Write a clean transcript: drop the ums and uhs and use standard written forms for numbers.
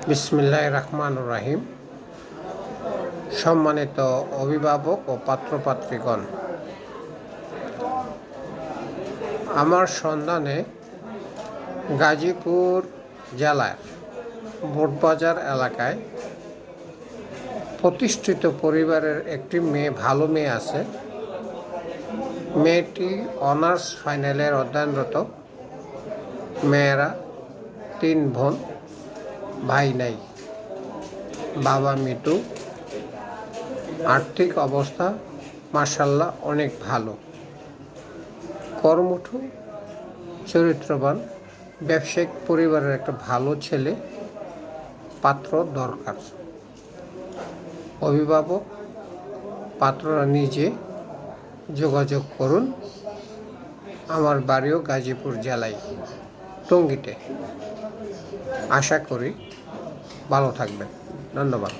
বিসমিল্লাহির রহমানির রহিম। সম্মানিত অভিভাবক ও পাত্রপাত্রীগণ, আমার সন্ধানে গাজীপুর জেলার বোটবাজার এলাকায় প্রতিষ্ঠিত পরিবারের একটি ভালো মেয়ে আছে। মেয়েটি অনার্স ফাইনালের অধ্যয়নরত। মেয়েরা 3 বোন, ভাই নাই। বাবা মৃত্যু। আর্থিক অবস্থা মাশাআল্লাহ অনেক ভালো। কর্মঠ, চরিত্রবান, ব্যবসায়িক পরিবারের একটা ভালো ছেলে পাত্র দরকার। অভিভাবক পাত্ররা নিজে যোগাযোগ করুন। আমার বাড়িও গাজীপুর জেলায়, টঙ্গীতে। আশা করি ভালো থাকবেন। ধন্যবাদ।